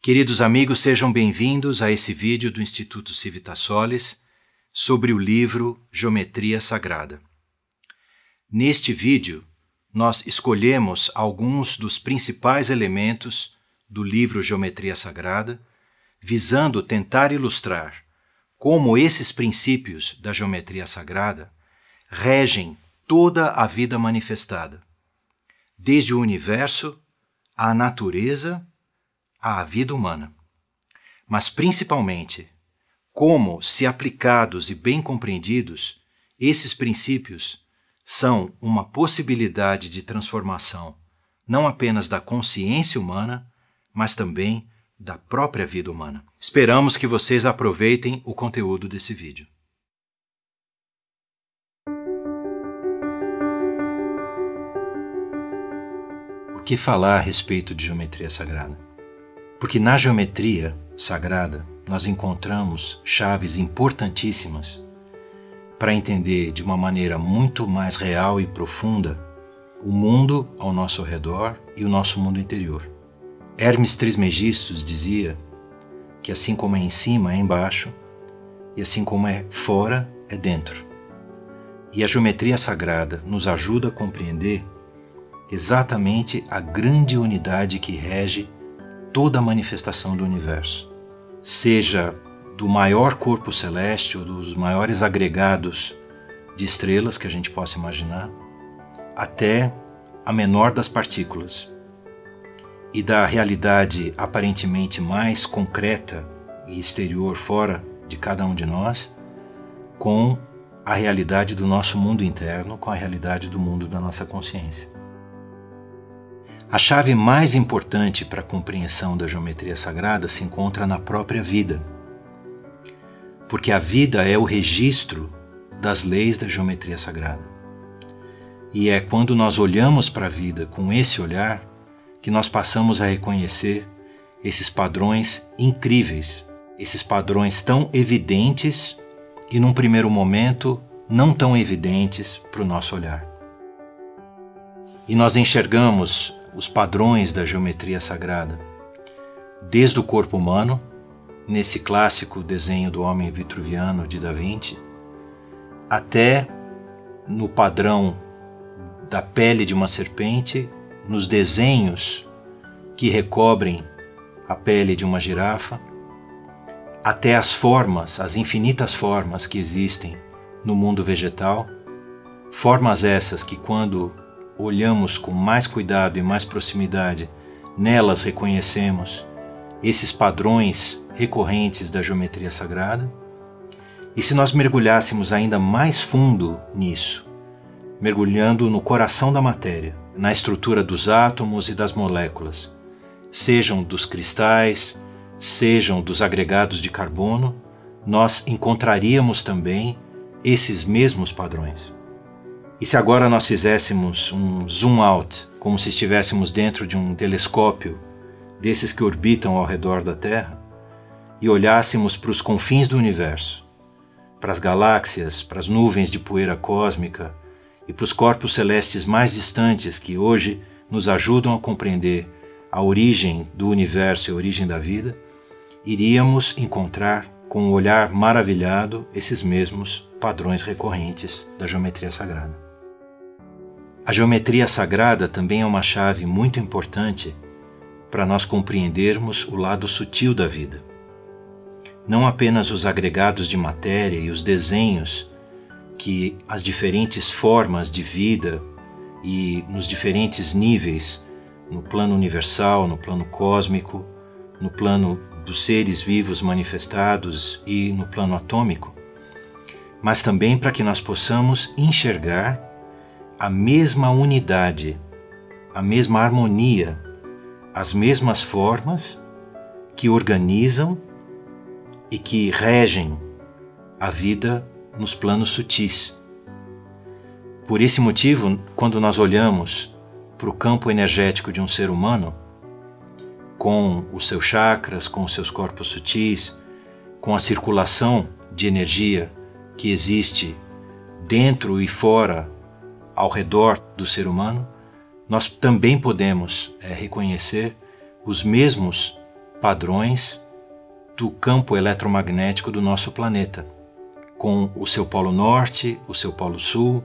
Queridos amigos, sejam bem-vindos a esse vídeo do Instituto Civitas Solis sobre o livro Geometria Sagrada. Neste vídeo, nós escolhemos alguns dos principais elementos do livro Geometria Sagrada, visando tentar ilustrar como esses princípios da geometria sagrada regem toda a vida manifestada, desde o universo, à natureza, à vida humana. Mas, principalmente, como, se aplicados e bem compreendidos, esses princípios são uma possibilidade de transformação não apenas da consciência humana, mas também da própria vida humana. Esperamos que vocês aproveitem o conteúdo desse vídeo. Por que falar a respeito de geometria sagrada? Porque na geometria sagrada nós encontramos chaves importantíssimas para entender de uma maneira muito mais real e profunda o mundo ao nosso redor e o nosso mundo interior. Hermes Trismegistus dizia que assim como é em cima é embaixo e assim como é fora é dentro. E a geometria sagrada nos ajuda a compreender exatamente a grande unidade que rege toda a manifestação do universo, seja do maior corpo celeste ou dos maiores agregados de estrelas que a gente possa imaginar, até a menor das partículas, e da realidade aparentemente mais concreta e exterior fora de cada um de nós, com a realidade do nosso mundo interno, com a realidade do mundo da nossa consciência. A chave mais importante para a compreensão da geometria sagrada se encontra na própria vida, porque a vida é o registro das leis da geometria sagrada. E é quando nós olhamos para a vida com esse olhar que nós passamos a reconhecer esses padrões incríveis, esses padrões tão evidentes e, num primeiro momento, não tão evidentes para o nosso olhar. E nós enxergamos os padrões da geometria sagrada, desde o corpo humano, nesse clássico desenho do homem vitruviano de Da Vinci, até no padrão da pele de uma serpente, nos desenhos que recobrem a pele de uma girafa, até as formas, as infinitas formas que existem no mundo vegetal, formas essas que, quando olhamos com mais cuidado e mais proximidade, nelas reconhecemos esses padrões recorrentes da geometria sagrada. E se nós mergulhássemos ainda mais fundo nisso, mergulhando no coração da matéria, na estrutura dos átomos e das moléculas, sejam dos cristais, sejam dos agregados de carbono, nós encontraríamos também esses mesmos padrões. E se agora nós fizéssemos um zoom out, como se estivéssemos dentro de um telescópio desses que orbitam ao redor da Terra, e olhássemos para os confins do universo, para as galáxias, para as nuvens de poeira cósmica e para os corpos celestes mais distantes que hoje nos ajudam a compreender a origem do universo e a origem da vida, iríamos encontrar com um olhar maravilhado esses mesmos padrões recorrentes da geometria sagrada. A geometria sagrada também é uma chave muito importante para nós compreendermos o lado sutil da vida. Não apenas os agregados de matéria e os desenhos que as diferentes formas de vida e nos diferentes níveis, no plano universal, no plano cósmico, no plano dos seres vivos manifestados e no plano atômico, mas também para que nós possamos enxergar a mesma unidade, a mesma harmonia, as mesmas formas que organizam e que regem a vida nos planos sutis. Por esse motivo, quando nós olhamos para o campo energético de um ser humano, com os seus chakras, com os seus corpos sutis, com a circulação de energia que existe dentro e fora, ao redor do ser humano, nós também podemos reconhecer os mesmos padrões do campo eletromagnético do nosso planeta, com o seu polo norte, o seu polo sul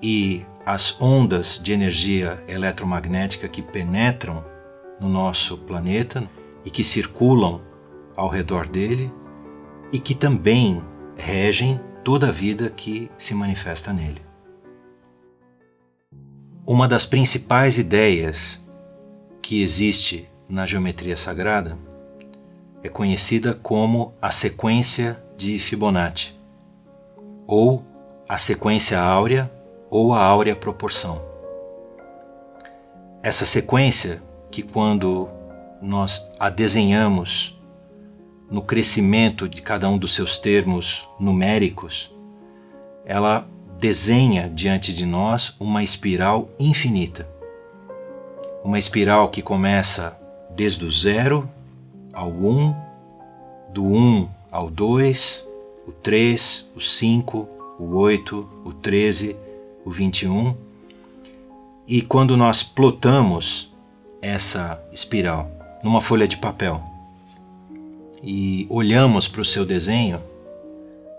e as ondas de energia eletromagnética que penetram no nosso planeta e que circulam ao redor dele e que também regem toda a vida que se manifesta nele. Uma das principais ideias que existe na geometria sagrada é conhecida como a sequência de Fibonacci, ou a sequência áurea ou a áurea proporção. Essa sequência que, quando nós a desenhamos no crescimento de cada um dos seus termos numéricos, ela desenha diante de nós uma espiral infinita. Uma espiral que começa desde o 0 ao 1, do 1 ao 2, o 3, o 5, o 8, o 13, o 21. E quando nós plotamos essa espiral numa folha de papel e olhamos para o seu desenho,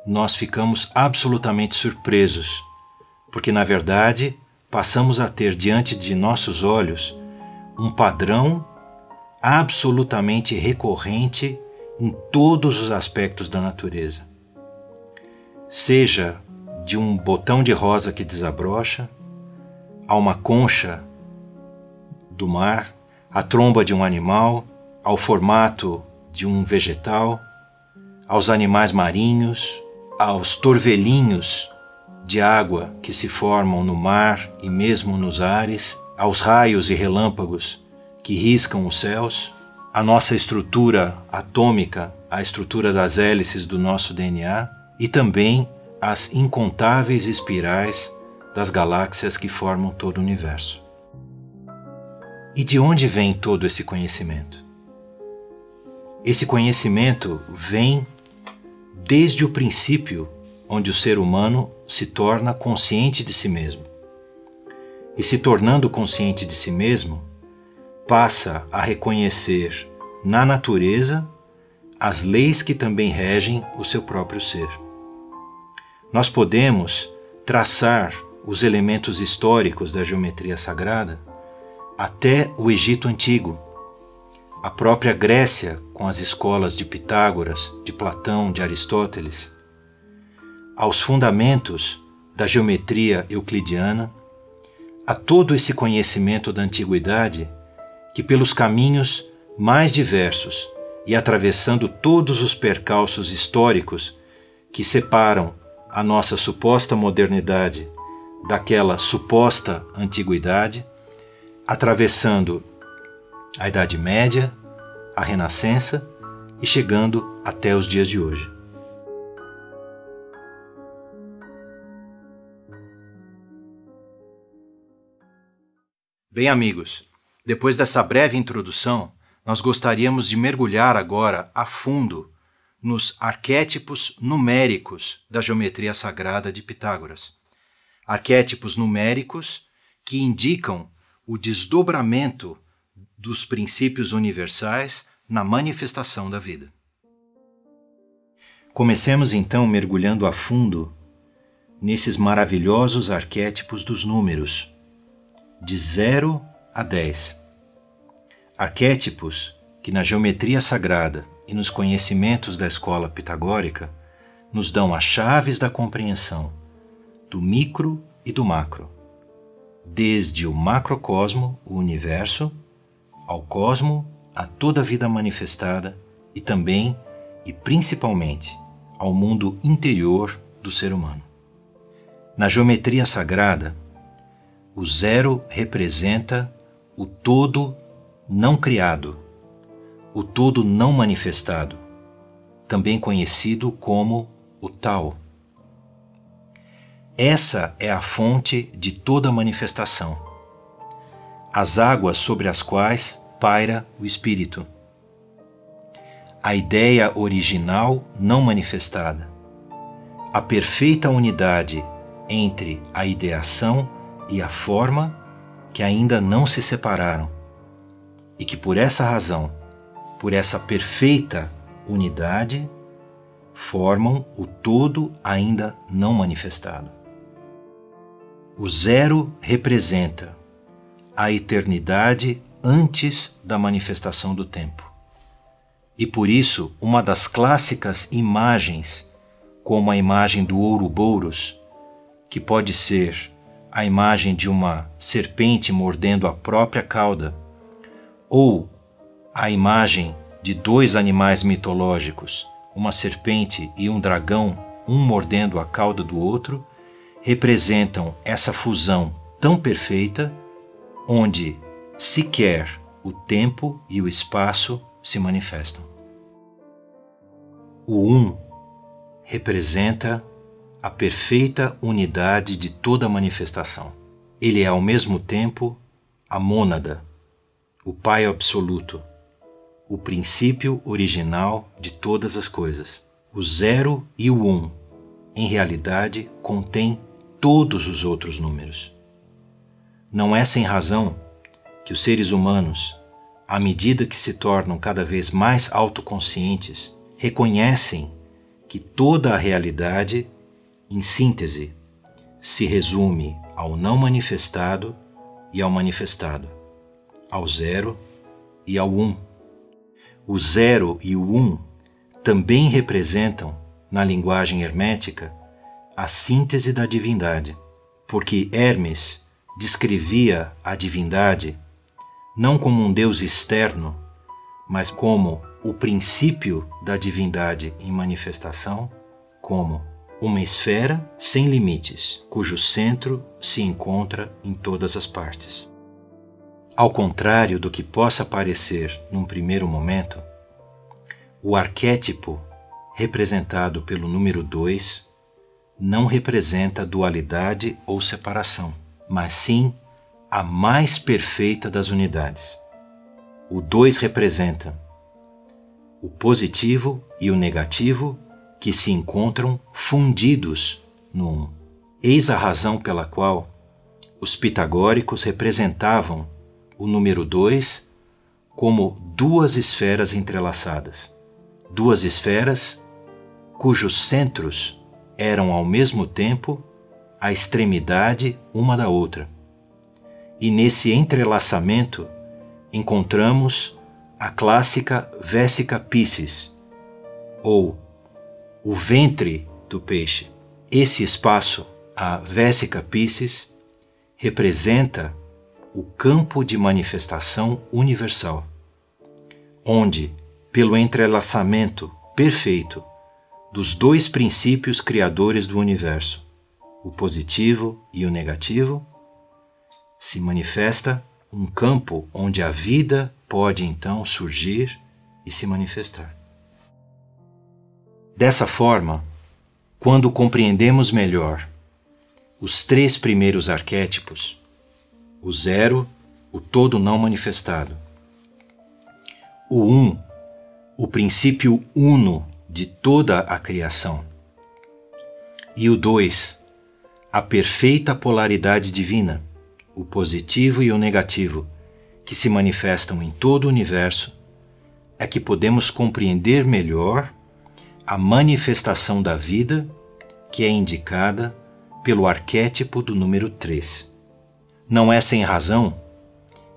nós ficamos absolutamente surpresos, porque na verdade passamos a ter diante de nossos olhos um padrão absolutamente recorrente em todos os aspectos da natureza. Seja de um botão de rosa que desabrocha, a uma concha do mar, à tromba de um animal, ao formato de um vegetal, aos animais marinhos, aos torvelinhos de água que se formam no mar e mesmo nos ares, aos raios e relâmpagos que riscam os céus, a nossa estrutura atômica, a estrutura das hélices do nosso DNA e também as incontáveis espirais das galáxias que formam todo o universo. E de onde vem todo esse conhecimento? Esse conhecimento vem desde o princípio, onde o ser humano se torna consciente de si mesmo. E se tornando consciente de si mesmo, passa a reconhecer na natureza as leis que também regem o seu próprio ser. Nós podemos traçar os elementos históricos da geometria sagrada até o Egito Antigo, a própria Grécia com as escolas de Pitágoras, de Platão, de Aristóteles, aos fundamentos da geometria euclidiana, a todo esse conhecimento da antiguidade que, pelos caminhos mais diversos e atravessando todos os percalços históricos que separam a nossa suposta modernidade daquela suposta antiguidade, atravessando a Idade Média, a Renascença e chegando até os dias de hoje. Bem, amigos, depois dessa breve introdução, nós gostaríamos de mergulhar agora a fundo nos arquétipos numéricos da geometria sagrada de Pitágoras. Arquétipos numéricos que indicam o desdobramento dos princípios universais na manifestação da vida. Comecemos então mergulhando a fundo nesses maravilhosos arquétipos dos números, de 0 a 10. Arquétipos que na geometria sagrada e nos conhecimentos da escola pitagórica nos dão as chaves da compreensão do micro e do macro, desde o macrocosmo, o universo, ao cosmo, a toda a vida manifestada e também e principalmente ao mundo interior do ser humano. Na geometria sagrada, o 0 representa o todo não criado, o todo não manifestado, também conhecido como o Tao. Essa é a fonte de toda manifestação, as águas sobre as quais paira o espírito, a ideia original não manifestada, a perfeita unidade entre a ideação e a forma que ainda não se separaram e que por essa razão por essa perfeita unidade, formam o todo ainda não manifestado. O zero representa a eternidade antes da manifestação do tempo. E por isso, uma das clássicas imagens, como a imagem do Ouroboros, que pode ser a imagem de uma serpente mordendo a própria cauda, ou a imagem de dois animais mitológicos, uma serpente e um dragão, um mordendo a cauda do outro, representam essa fusão tão perfeita, onde sequer o tempo e o espaço se manifestam. O Um representa a perfeita unidade de toda manifestação. Ele é ao mesmo tempo a mônada, o Pai absoluto, o princípio original de todas as coisas. O zero e o um, em realidade, contém todos os outros números. Não é sem razão que os seres humanos, à medida que se tornam cada vez mais autoconscientes, reconhecem que toda a realidade, em síntese, se resume ao não manifestado e ao manifestado, ao zero e ao um. O zero e o um também representam, na linguagem hermética, a síntese da divindade, porque Hermes descrevia a divindade não como um Deus externo, mas como o princípio da divindade em manifestação, como uma esfera sem limites, cujo centro se encontra em todas as partes. Ao contrário do que possa parecer num primeiro momento, o arquétipo representado pelo número 2 não representa dualidade ou separação, mas sim a mais perfeita das unidades. O 2 representa o positivo e o negativo que se encontram fundidos no 1. Eis a razão pela qual os pitagóricos representavam o número 2 como duas esferas entrelaçadas. Duas esferas cujos centros eram ao mesmo tempo a extremidade uma da outra. E nesse entrelaçamento encontramos a clássica Vesica Piscis, ou o ventre do peixe. Esse espaço, a Vesica Piscis, representa o campo de manifestação universal, onde, pelo entrelaçamento perfeito dos dois princípios criadores do universo, o positivo e o negativo, se manifesta um campo onde a vida pode então surgir e se manifestar. Dessa forma, quando compreendemos melhor os três primeiros arquétipos, o zero, o todo não manifestado, o um, o princípio uno de toda a criação, e o 2, a perfeita polaridade divina, o positivo e o negativo, que se manifestam em todo o universo, é que podemos compreender melhor a manifestação da vida que é indicada pelo arquétipo do número 3. Não é sem razão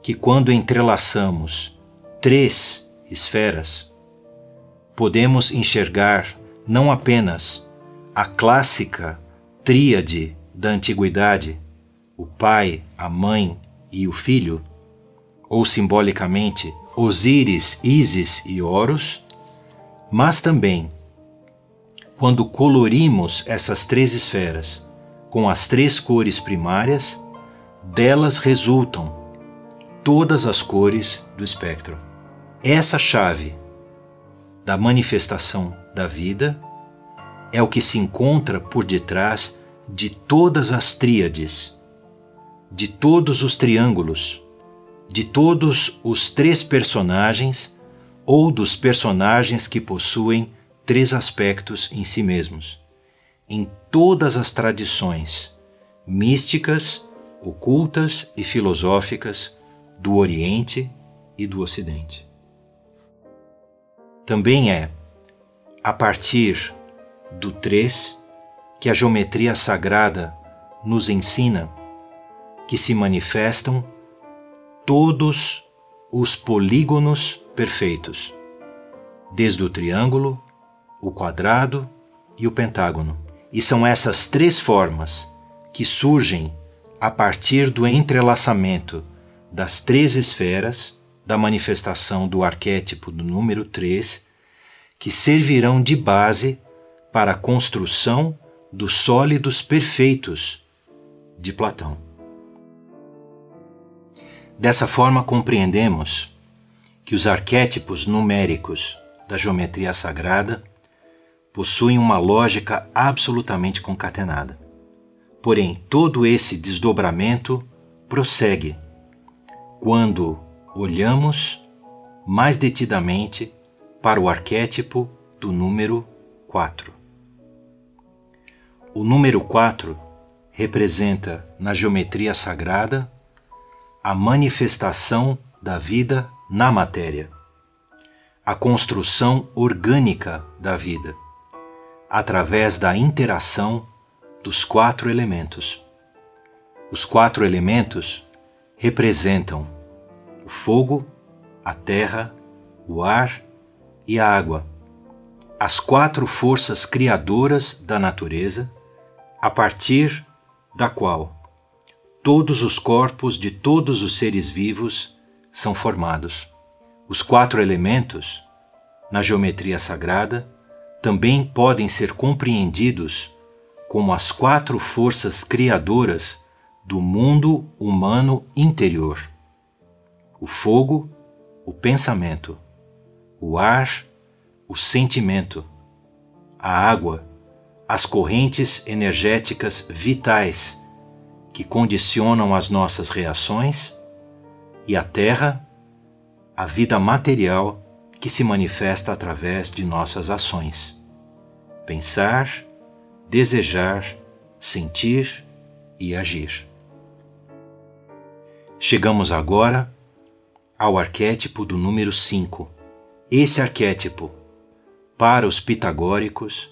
que quando entrelaçamos 3 esferas, podemos enxergar não apenas a clássica tríade da antiguidade, o pai, a mãe e o filho, ou simbolicamente Osíris, Ísis e Horus, mas também, quando colorimos essas 3 esferas com as 3 cores primárias, delas resultam todas as cores do espectro. Essa chave da manifestação da vida é o que se encontra por detrás de todas as tríades, de todos os triângulos, de todos os 3 personagens ou dos personagens que possuem 3 aspectos em si mesmos, em todas as tradições místicas, ocultas e filosóficas do Oriente e do Ocidente. Também é a partir do 3 que a geometria sagrada nos ensina que se manifestam todos os polígonos perfeitos, desde o triângulo, o quadrado e o pentágono. E são essas 3 formas que surgem a partir do entrelaçamento das 3 esferas da manifestação do arquétipo do número 3, que servirão de base para a construção dos sólidos perfeitos de Platão. Dessa forma, compreendemos que os arquétipos numéricos da geometria sagrada possuem uma lógica absolutamente concatenada. Porém, todo esse desdobramento prossegue quando olhamos mais detidamente para o arquétipo do número 4. O número 4 representa na geometria sagrada a manifestação da vida na matéria, a construção orgânica da vida, através da interação dos 4 elementos. Os 4 elementos representam o fogo, a terra, o ar e a água, as 4 forças criadoras da natureza, a partir da qual todos os corpos de todos os seres vivos são formados. Os 4 elementos, na geometria sagrada, também podem ser compreendidos como as 4 forças criadoras do mundo humano interior: o fogo, o pensamento, o ar, o sentimento, a água, as correntes energéticas vitais que condicionam as nossas reações, e a terra, a vida material que se manifesta através de nossas ações: pensar, desejar, sentir e agir. Chegamos agora ao arquétipo do número 5. Esse arquétipo, para os pitagóricos,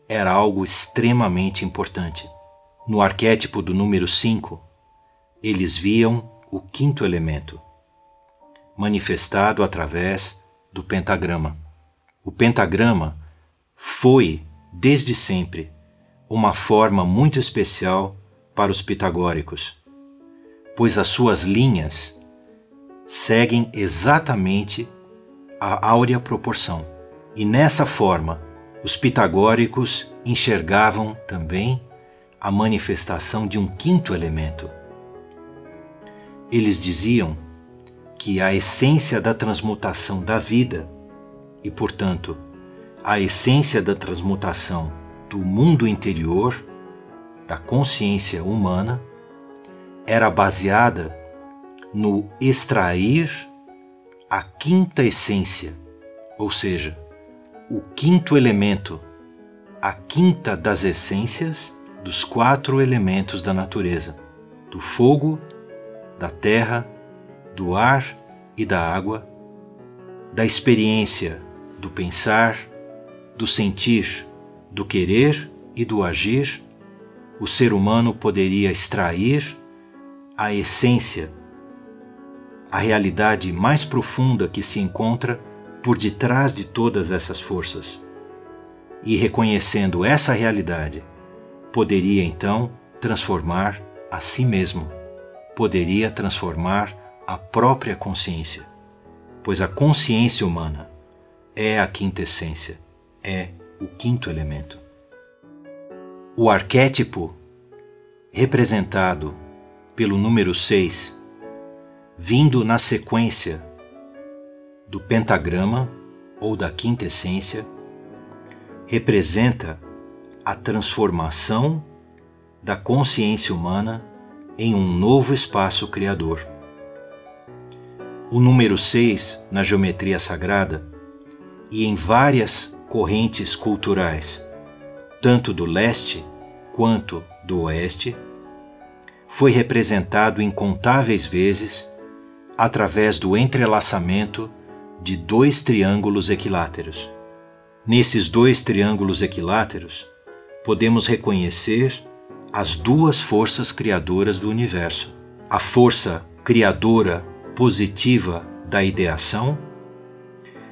era algo extremamente importante. No arquétipo do número 5, eles viam o 5º elemento, manifestado através do pentagrama. O pentagrama foi, desde sempre, uma forma muito especial para os pitagóricos, pois as suas linhas seguem exatamente a áurea proporção. E nessa forma, os pitagóricos enxergavam também a manifestação de um 5º elemento. Eles diziam que a essência da transmutação da vida e, portanto, a essência da transmutação do mundo interior, da consciência humana, era baseada no extrair a 5ª essência, ou seja, o 5º elemento, a 5ª das essências dos 4 elementos da natureza, do fogo, da terra, do ar e da água, da experiência do pensar, do sentir, do querer e do agir. O ser humano poderia extrair a essência, a realidade mais profunda que se encontra por detrás de todas essas forças. E reconhecendo essa realidade, poderia então transformar a si mesmo, poderia transformar a própria consciência, pois a consciência humana é a 5ª essência, é o 5º elemento. O arquétipo representado pelo número 6, vindo na sequência do pentagrama ou da 5ª essência, representa a transformação da consciência humana em um novo espaço criador. O número 6, na geometria sagrada e em várias correntes culturais, tanto do leste quanto do oeste, foi representado incontáveis vezes através do entrelaçamento de 2 triângulos equiláteros. Nesses 2 triângulos equiláteros, podemos reconhecer as 2 forças criadoras do universo: a força criadora positiva da ideação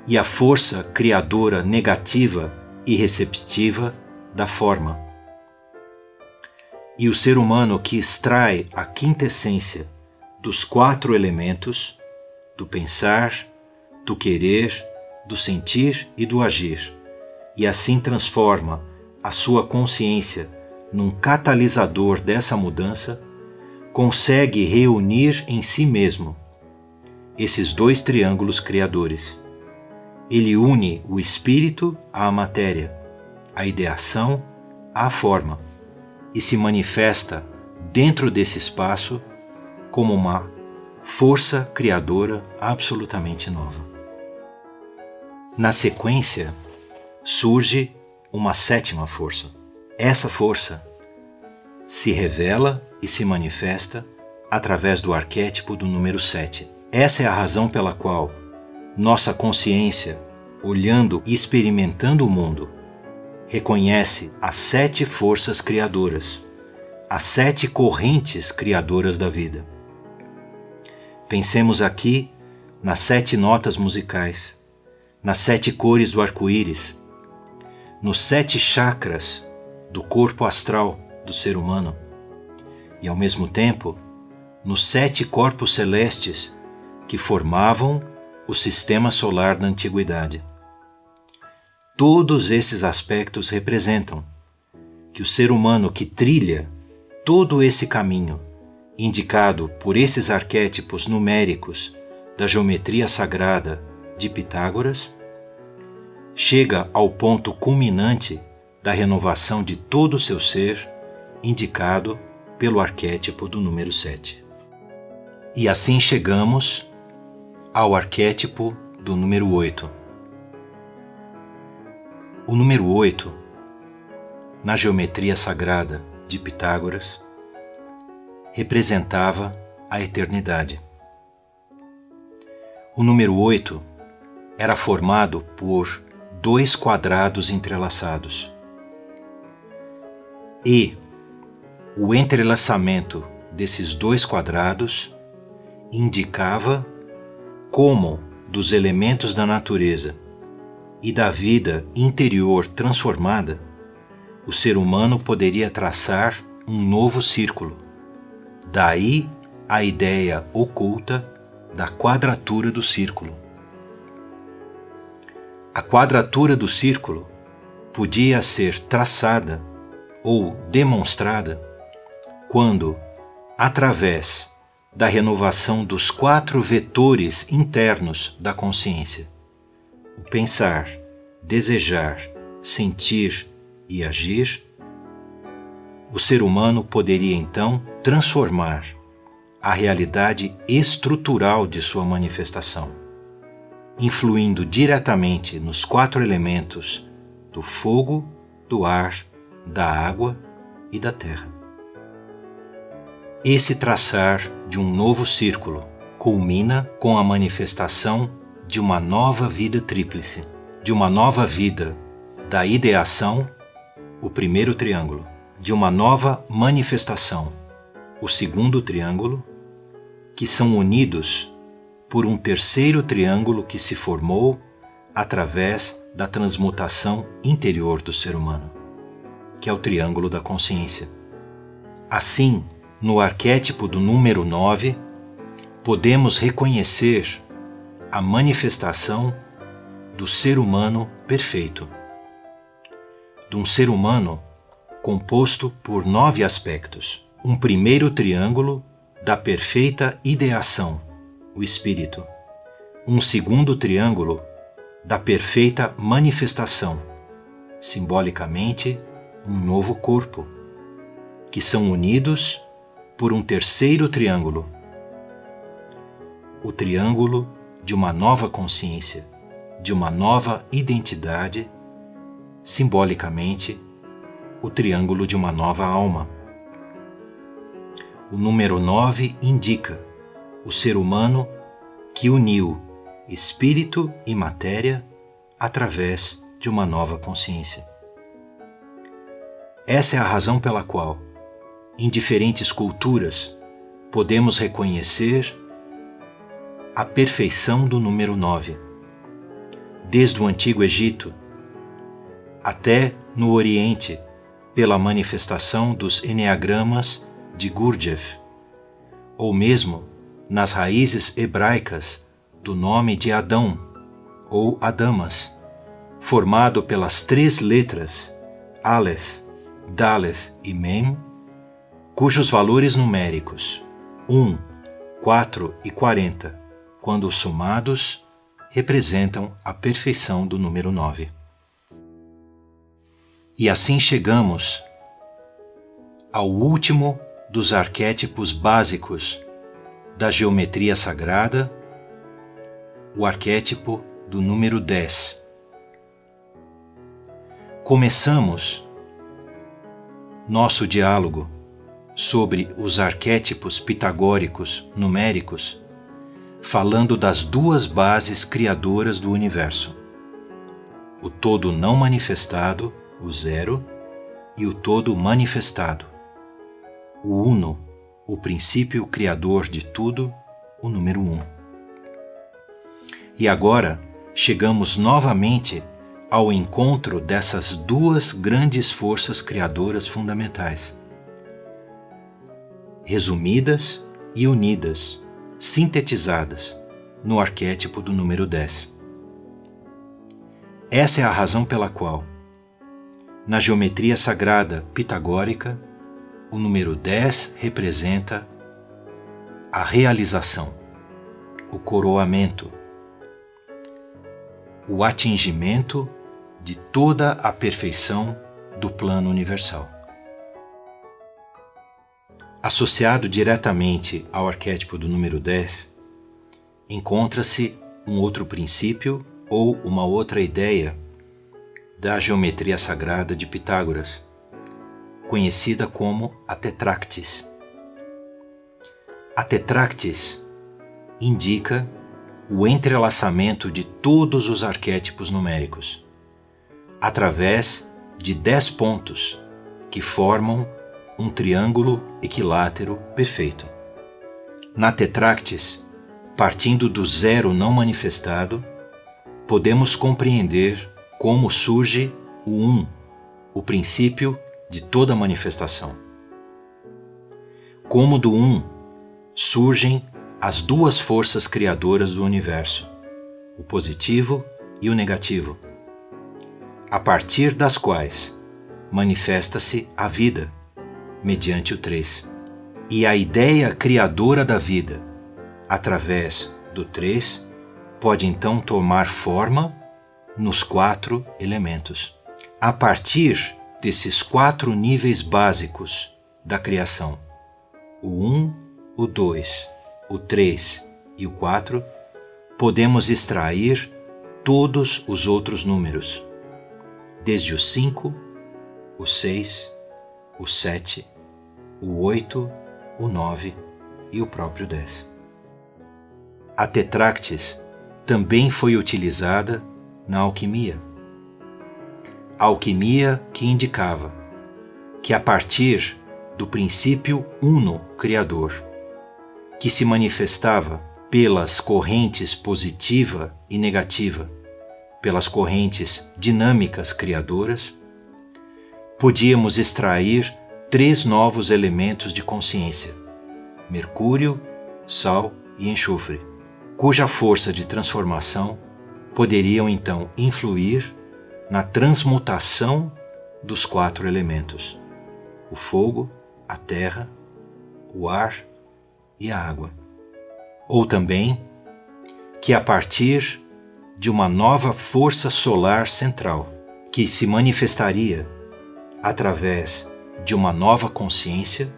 e a força criadora negativa e receptiva da forma. E o ser humano que extrai a quintessência dos 4 elementos, do pensar, do querer, do sentir e do agir, e assim transforma a sua consciência num catalisador dessa mudança, consegue reunir em si mesmo esses 2 triângulos criadores. Ele une o espírito à matéria, a ideação à forma, e se manifesta dentro desse espaço como uma força criadora absolutamente nova. Na sequência, surge uma 7ª força. Essa força se revela e se manifesta através do arquétipo do número 7. Essa é a razão pela qual nossa consciência, olhando e experimentando o mundo, reconhece as 7 forças criadoras, as 7 correntes criadoras da vida. Pensemos aqui nas 7 notas musicais, nas 7 cores do arco-íris, nos 7 chakras do corpo astral do ser humano e, ao mesmo tempo, nos 7 corpos celestes que formavam o sistema solar da antiguidade. Todos esses aspectos representam que o ser humano que trilha todo esse caminho, indicado por esses arquétipos numéricos da geometria sagrada de Pitágoras, chega ao ponto culminante da renovação de todo o seu ser, indicado pelo arquétipo do número 7. E assim chegamos ao arquétipo do número 8. O número 8, na geometria sagrada de Pitágoras, representava a eternidade. O número 8 era formado por 2 quadrados entrelaçados. E o entrelaçamento desses 2 quadrados indicava como, dos elementos da natureza e da vida interior transformada, o ser humano poderia traçar um novo círculo. Daí a ideia oculta da quadratura do círculo. A quadratura do círculo podia ser traçada ou demonstrada quando, através da renovação dos 4 vetores internos da consciência, o pensar, desejar, sentir e agir, o ser humano poderia então transformar a realidade estrutural de sua manifestação, influindo diretamente nos 4 elementos do fogo, do ar, da água e da terra. Esse traçar de um novo círculo culmina com a manifestação de uma nova vida tríplice, de uma nova vida da ideação, o primeiro triângulo, de uma nova manifestação, o segundo triângulo, que são unidos por um terceiro triângulo que se formou através da transmutação interior do ser humano, que é o triângulo da consciência. Assim, no arquétipo do número 9, podemos reconhecer a manifestação do ser humano perfeito, de um ser humano composto por 9 aspectos. Um primeiro triângulo da perfeita ideação, o espírito. Um segundo triângulo da perfeita manifestação, simbolicamente um novo corpo, que são unidos por um terceiro triângulo, o triângulo de uma nova consciência, de uma nova identidade, simbolicamente o triângulo de uma nova alma. O número 9 indica o ser humano que uniu espírito e matéria através de uma nova consciência. Essa é a razão pela qual, em diferentes culturas, podemos reconhecer a perfeição do número 9, desde o Antigo Egito até no Oriente, pela manifestação dos eneagramas de Gurdjieff, ou mesmo nas raízes hebraicas do nome de Adão ou Adamas, formado pelas 3 letras Aleph, Daleth e Mem, cujos valores numéricos 1, 4 e 40, quando somados, representam a perfeição do número 9. E assim chegamos ao último dos arquétipos básicos da geometria sagrada, o arquétipo do número 10. Começamos nosso diálogo sobre os arquétipos pitagóricos numéricos falando das 2 bases criadoras do universo: o todo não manifestado, o 0, e o todo manifestado, o uno, o princípio criador de tudo, o número 1. E agora chegamos novamente ao encontro dessas 2 grandes forças criadoras fundamentais, resumidas e unidas, sintetizadas no arquétipo do número 10. Essa é a razão pela qual, na geometria sagrada pitagórica, o número 10 representa a realização, o coroamento, o atingimento de toda a perfeição do plano universal. Associado diretamente ao arquétipo do número 10, encontra-se um outro princípio ou uma outra ideia da geometria sagrada de Pitágoras, conhecida como a tetractis. A tetractis indica o entrelaçamento de todos os arquétipos numéricos, através de 10 pontos que formam um triângulo equilátero perfeito. Na tetractis, partindo do 0 não manifestado, podemos compreender como surge o 1, o princípio de toda manifestação. Como do 1 surgem as 2 forças criadoras do universo, o positivo e o negativo, a partir das quais manifesta-se a vida, mediante o 3, e a ideia criadora da vida, através do 3, pode então tomar forma nos 4 elementos. A partir desses 4 níveis básicos da criação, o 1, o 2, o 3 e o 4, podemos extrair todos os outros números, desde o 5, o 6, o 7, o 8, o 9 e o próprio 10. A tetractis também foi utilizada na alquimia. A alquimia que indicava que a partir do princípio uno criador, que se manifestava pelas correntes positiva e negativa, pelas correntes dinâmicas criadoras, podíamos extrair 3 novos elementos de consciência: Mercúrio, Sal e Enxofre, cuja força de transformação poderiam então influir na transmutação dos 4 elementos: o fogo, a terra, o ar e a água. Ou também que a partir de uma nova força solar central, que se manifestaria através de uma nova consciência,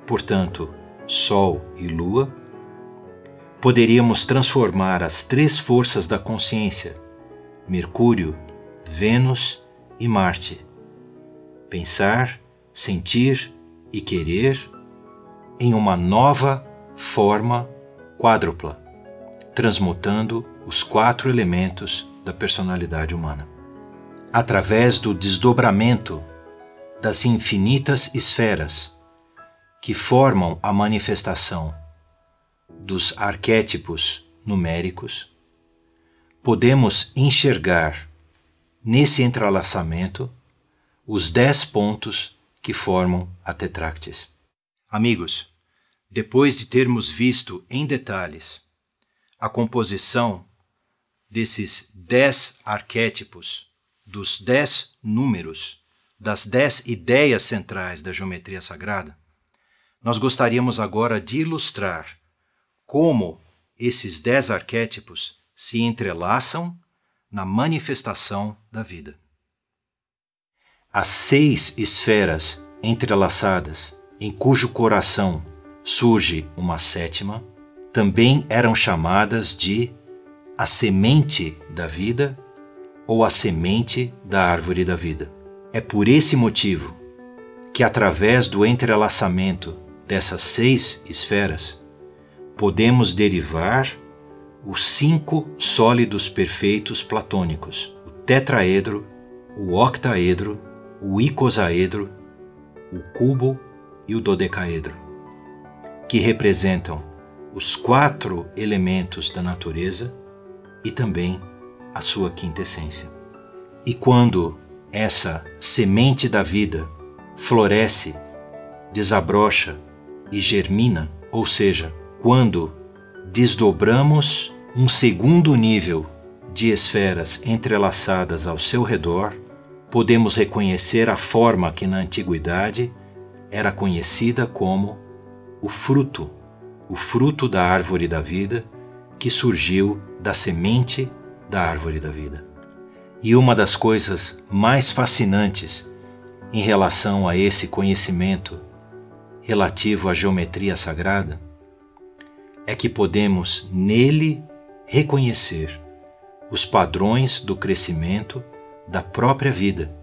portanto, Sol e Lua, poderíamos transformar as 3 forças da consciência, Mercúrio, Vênus e Marte, pensar, sentir e querer, em uma nova forma quádrupla, transmutando os 4 elementos da personalidade humana. Através do desdobramento das infinitas esferas que formam a manifestação dos arquétipos numéricos, podemos enxergar nesse entrelaçamento os 10 pontos que formam a Tetráctis. Amigos, depois de termos visto em detalhes a composição desses 10 arquétipos, dos 10 números, das 10 ideias centrais da geometria sagrada, nós gostaríamos agora de ilustrar como esses 10 arquétipos se entrelaçam na manifestação da vida. As 6 esferas entrelaçadas, em cujo coração surge uma 7ª, também eram chamadas de a semente da vida ou a semente da árvore da vida. É por esse motivo que, através do entrelaçamento dessas 6 esferas, podemos derivar os 5 sólidos perfeitos platônicos, o tetraedro, o octaedro, o icosaedro, o cubo e o dodecaedro, que representam os 4 elementos da natureza e também a sua quinta essência. E quando essa semente da vida floresce, desabrocha e germina, ou seja, quando desdobramos um segundo nível de esferas entrelaçadas ao seu redor, podemos reconhecer a forma que na antiguidade era conhecida como o fruto da árvore da vida que surgiu da semente da árvore da vida. E uma das coisas mais fascinantes em relação a esse conhecimento relativo à geometria sagrada é que podemos nele reconhecer os padrões do crescimento da própria vida,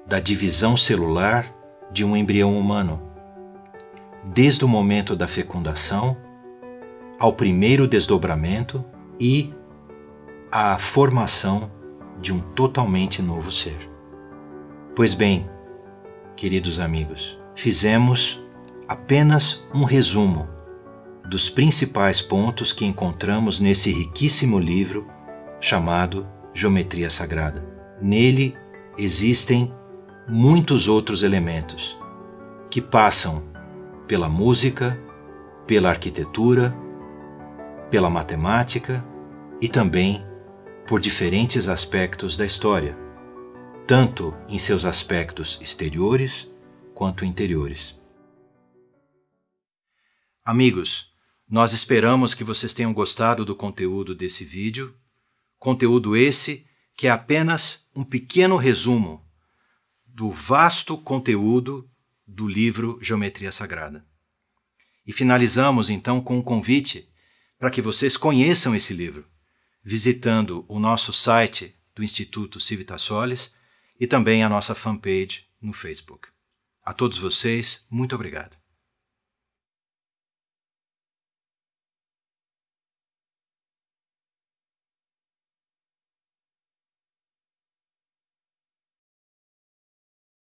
da divisão celular de um embrião humano, desde o momento da fecundação ao primeiro desdobramento e à formação de um totalmente novo ser. Pois bem, queridos amigos, fizemos apenas um resumo dos principais pontos que encontramos nesse riquíssimo livro chamado Geometria Sagrada. Nele existem muitos outros elementos que passam pela música, pela arquitetura, pela matemática e também por diferentes aspectos da história, tanto em seus aspectos exteriores quanto interiores. Amigos, nós esperamos que vocês tenham gostado do conteúdo desse vídeo, conteúdo esse que é apenas um pequeno resumo do vasto conteúdo do livro Geometria Sagrada. E finalizamos então com um convite para que vocês conheçam esse livro, visitando o nosso site do Instituto Civitas Solis e também a nossa fanpage no Facebook. A todos vocês, muito obrigado.